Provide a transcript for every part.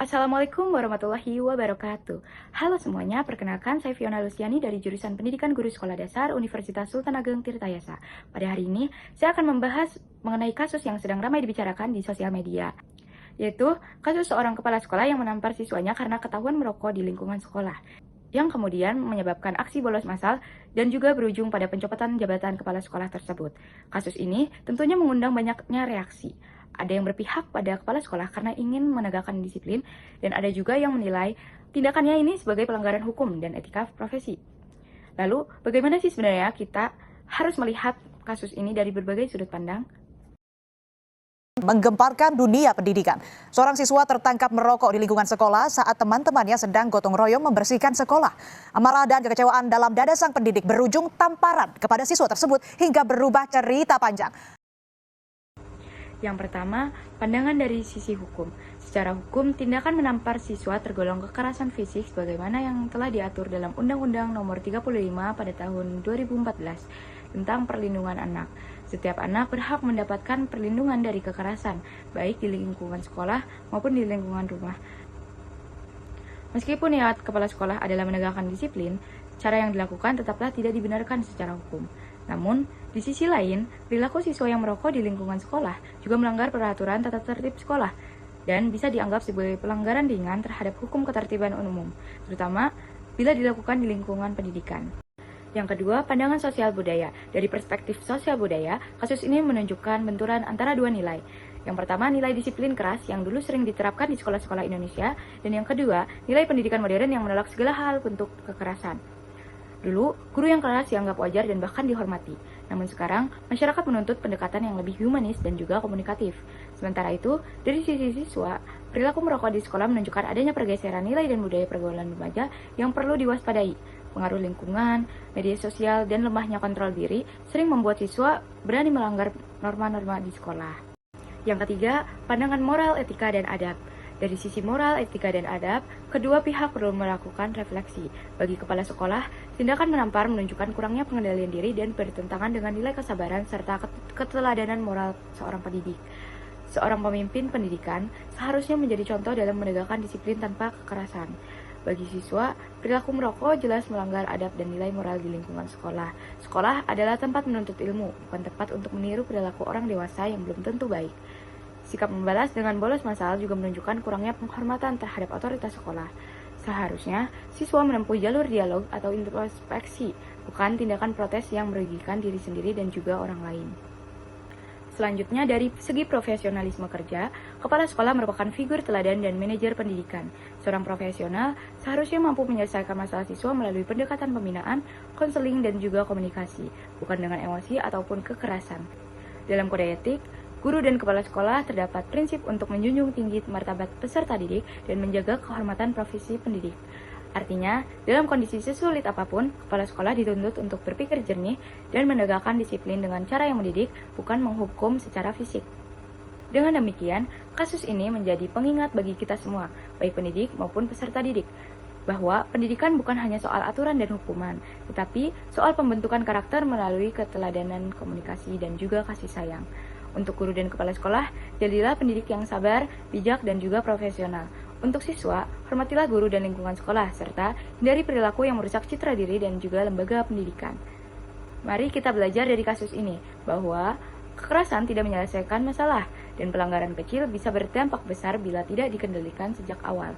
Assalamualaikum warahmatullahi wabarakatuh. Halo semuanya, perkenalkan saya Fiona Luciani dari jurusan Pendidikan Guru Sekolah Dasar Universitas Sultan Ageng Tirtayasa. Pada hari ini, saya akan membahas mengenai kasus yang sedang ramai dibicarakan di sosial media, yaitu kasus seorang kepala sekolah yang menampar siswanya karena ketahuan merokok di lingkungan sekolah, yang kemudian menyebabkan aksi bolos massal dan juga berujung pada pencopotan jabatan kepala sekolah tersebut. Kasus ini tentunya mengundang banyaknya reaksi. Ada yang berpihak pada kepala sekolah karena ingin menegakkan disiplin, dan ada juga yang menilai tindakannya ini sebagai pelanggaran hukum dan etika profesi. Lalu, bagaimana sih sebenarnya kita harus melihat kasus ini dari berbagai sudut pandang? Menggemparkan dunia pendidikan. Seorang siswa tertangkap merokok di lingkungan sekolah saat teman-temannya sedang gotong royong membersihkan sekolah. Amarah dan kekecewaan dalam dada sang pendidik berujung tamparan kepada siswa tersebut hingga berubah cerita panjang. Yang pertama, pandangan dari sisi hukum. Secara hukum, tindakan menampar siswa tergolong kekerasan fisik sebagaimana yang telah diatur dalam Undang-Undang Nomor 35 pada tahun 2014 tentang perlindungan anak. Setiap anak berhak mendapatkan perlindungan dari kekerasan, baik di lingkungan sekolah maupun di lingkungan rumah. Meskipun niat kepala sekolah adalah menegakkan disiplin, cara yang dilakukan tetaplah tidak dibenarkan secara hukum. Namun, di sisi lain, perilaku siswa yang merokok di lingkungan sekolah juga melanggar peraturan tata tertib sekolah dan bisa dianggap sebagai pelanggaran ringan terhadap hukum ketertiban umum, terutama bila dilakukan di lingkungan pendidikan. Yang kedua, pandangan sosial budaya. Dari perspektif sosial budaya, kasus ini menunjukkan benturan antara dua nilai. Yang pertama, nilai disiplin keras yang dulu sering diterapkan di sekolah-sekolah Indonesia, dan yang kedua, nilai pendidikan modern yang menolak segala hal bentuk kekerasan. Dulu, guru yang keras dianggap wajar dan bahkan dihormati. Namun sekarang, masyarakat menuntut pendekatan yang lebih humanis dan juga komunikatif. Sementara itu, dari sisi siswa, perilaku merokok di sekolah menunjukkan adanya pergeseran nilai dan budaya pergaulan remaja yang perlu diwaspadai. Pengaruh lingkungan, media sosial, dan lemahnya kontrol diri sering membuat siswa berani melanggar norma-norma di sekolah. Yang ketiga, pandangan moral, etika, dan adab. Dari sisi moral, etika, dan adab, kedua pihak perlu melakukan refleksi. Bagi kepala sekolah, tindakan menampar menunjukkan kurangnya pengendalian diri dan bertentangan dengan nilai kesabaran serta keteladanan moral seorang pendidik. Seorang pemimpin pendidikan seharusnya menjadi contoh dalam menegakkan disiplin tanpa kekerasan. Bagi siswa, perilaku merokok jelas melanggar adab dan nilai moral di lingkungan sekolah. Sekolah adalah tempat menuntut ilmu, bukan tempat untuk meniru perilaku orang dewasa yang belum tentu baik. Sikap membalas dengan bolos massal juga menunjukkan kurangnya penghormatan terhadap otoritas sekolah. Seharusnya, siswa menempuh jalur dialog atau introspeksi, bukan tindakan protes yang merugikan diri sendiri dan juga orang lain. Selanjutnya, dari segi profesionalisme kerja, kepala sekolah merupakan figur teladan dan manajer pendidikan. Seorang profesional seharusnya mampu menyelesaikan masalah siswa melalui pendekatan pembinaan, konseling, dan juga komunikasi, bukan dengan emosi ataupun kekerasan. Dalam kode etik, guru dan kepala sekolah terdapat prinsip untuk menjunjung tinggi martabat peserta didik dan menjaga kehormatan profesi pendidik. Artinya, dalam kondisi sesulit apapun, kepala sekolah dituntut untuk berpikir jernih dan menegakkan disiplin dengan cara yang mendidik, bukan menghukum secara fisik. Dengan demikian, kasus ini menjadi pengingat bagi kita semua, baik pendidik maupun peserta didik, bahwa pendidikan bukan hanya soal aturan dan hukuman, tetapi soal pembentukan karakter melalui keteladanan komunikasi dan juga kasih sayang. Untuk guru dan kepala sekolah, jadilah pendidik yang sabar, bijak, dan juga profesional. Untuk siswa, hormatilah guru dan lingkungan sekolah, serta hindari perilaku yang merusak citra diri dan juga lembaga pendidikan. Mari kita belajar dari kasus ini, bahwa kekerasan tidak menyelesaikan masalah, dan pelanggaran kecil bisa berdampak besar bila tidak dikendalikan sejak awal.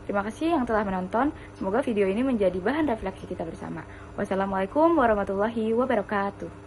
Terima kasih yang telah menonton, semoga video ini menjadi bahan refleksi kita bersama. Wassalamualaikum warahmatullahi wabarakatuh.